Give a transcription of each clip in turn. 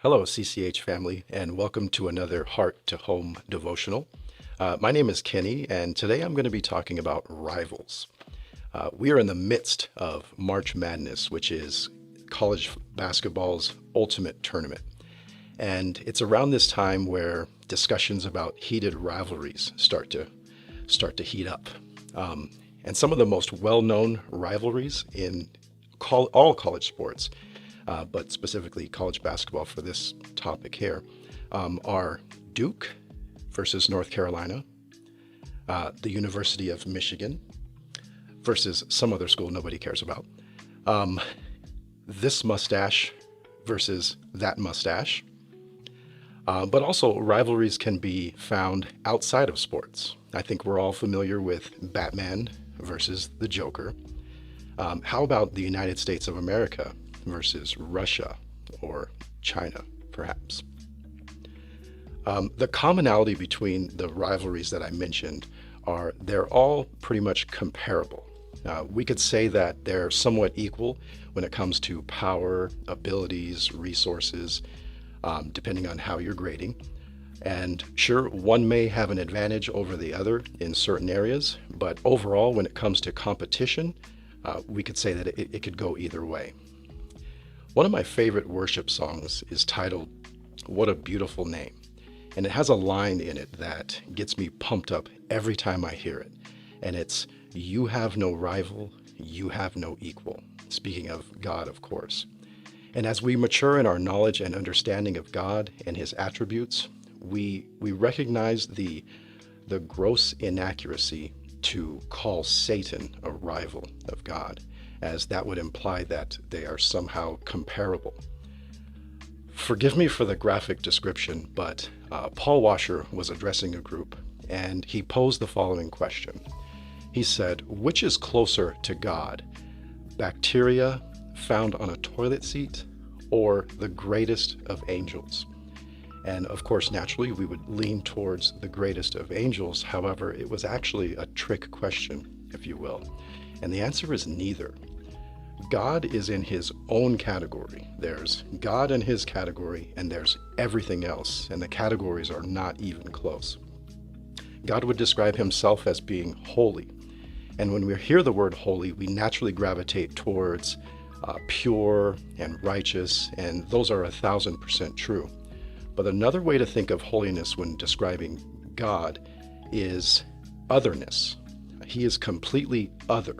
Hello, CCH family, and welcome to another Heart to Home devotional. My name is Kenny, and today I'm going to be talking about rivals. We are in the midst of March Madness, which is college basketball's ultimate tournament. And it's around this time where discussions about heated rivalries start to heat up. And some of the most well-known rivalries in all college sports, but specifically college basketball for this topic here, are Duke versus North Carolina, the University of Michigan versus some other school nobody cares about, this mustache versus that mustache. But also rivalries can be found outside of sports. I think we're all familiar with Batman versus the Joker. How about the United States of America versus Russia or China, perhaps? The commonality between the rivalries that I mentioned are they're all pretty much comparable. We could say that they're somewhat equal when it comes to power, abilities, resources, depending on how you're grading. And sure, one may have an advantage over the other in certain areas, but overall, when it comes to competition, we could say that it could go either way. One of my favorite worship songs is titled "What a Beautiful Name," and it has a line in it that gets me pumped up every time I hear it. And it's, "You have no rival, you have no equal." Speaking of God, of course. And as we mature in our knowledge and understanding of God and his attributes, we recognize the gross inaccuracy to call Satan a rival of God, as that would imply that they are somehow comparable. Forgive me for the graphic description, but Paul Washer was addressing a group, and he posed the following question. He said, "Which is closer to God, bacteria found on a toilet seat or the greatest of angels?" And of course, naturally, we would lean towards the greatest of angels. However, it was actually a trick question, if you will. And the answer is neither. God is in his own category. There's God in his category, and there's everything else, and the categories are not even close. God would describe himself as being holy. And when we hear the word holy, we naturally gravitate towards pure and righteous, and those are 1,000% true. But another way to think of holiness when describing God is otherness. He is completely other.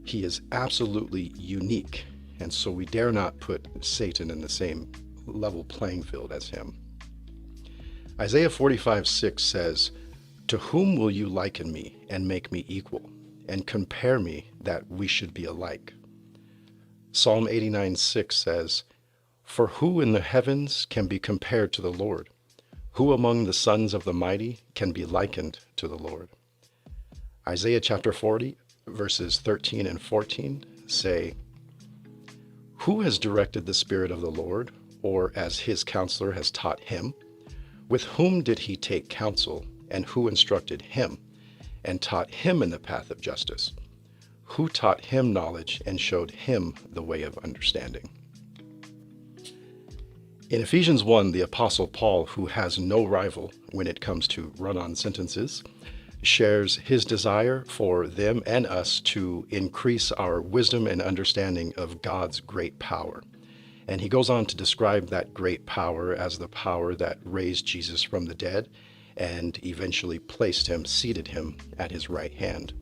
He is absolutely unique. And so we dare not put Satan in the same level playing field as him. Isaiah 45:6 says, "To whom will you liken me and make me equal, and compare me that we should be alike?" Psalm 89:6 says, "For who in the heavens can be compared to the Lord? Who among the sons of the mighty can be likened to the Lord?" Isaiah chapter 40, verses 13 and 14 say, "Who has directed the Spirit of the Lord, or as his counselor has taught him? With whom did he take counsel, and who instructed him, and taught him in the path of justice? Who taught him knowledge and showed him the way of understanding?" In Ephesians 1, the Apostle Paul, who has no rival when it comes to run-on sentences, shares his desire for them and us to increase our wisdom and understanding of God's great power. And he goes on to describe that great power as the power that raised Jesus from the dead and eventually seated him at his right hand.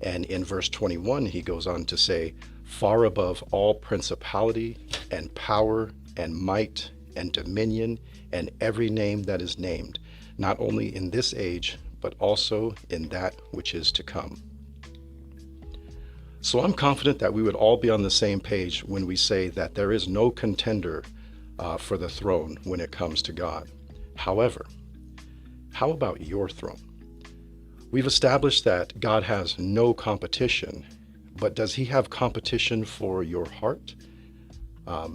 And in verse 21, he goes on to say, "Far above all principality and power and might and dominion and every name that is named, not only in this age, but also in that which is to come." So I'm confident that we would all be on the same page when we say that there is no contender for the throne when it comes to God. However, how about your throne? We've established that God has no competition, but does he have competition for your heart?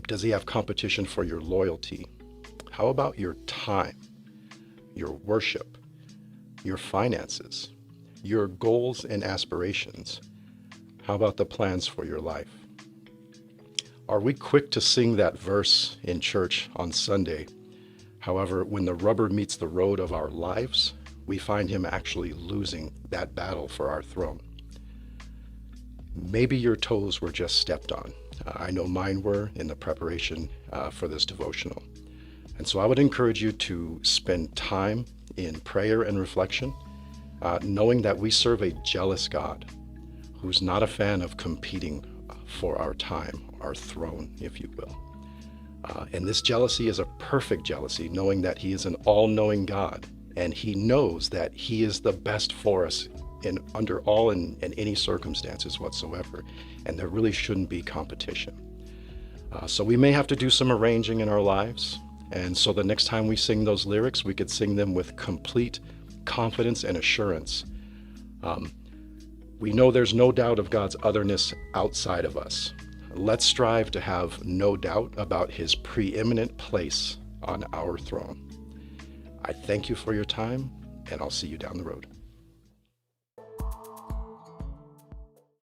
Does he have competition for your loyalty? How about your time, your worship, your finances, your goals and aspirations? How about the plans for your life? Are we quick to sing that verse in church on Sunday? However, when the rubber meets the road of our lives, we find him actually losing that battle for our throne. Maybe your toes were just stepped on. I know mine were in the preparation for this devotional. And so I would encourage you to spend time in prayer and reflection, knowing that we serve a jealous God who's not a fan of competing for our time, our throne, if you will. And this jealousy is a perfect jealousy, knowing that he is an all-knowing God, and he knows that he is the best for us under all and any circumstances whatsoever, and there really shouldn't be competition. So we may have to do some arranging in our lives, and so the next time we sing those lyrics, we could sing them with complete confidence and assurance. We know there's no doubt of God's otherness outside of us. Let's strive to have no doubt about his preeminent place on our throne. I thank you for your time, and I'll see you down the road.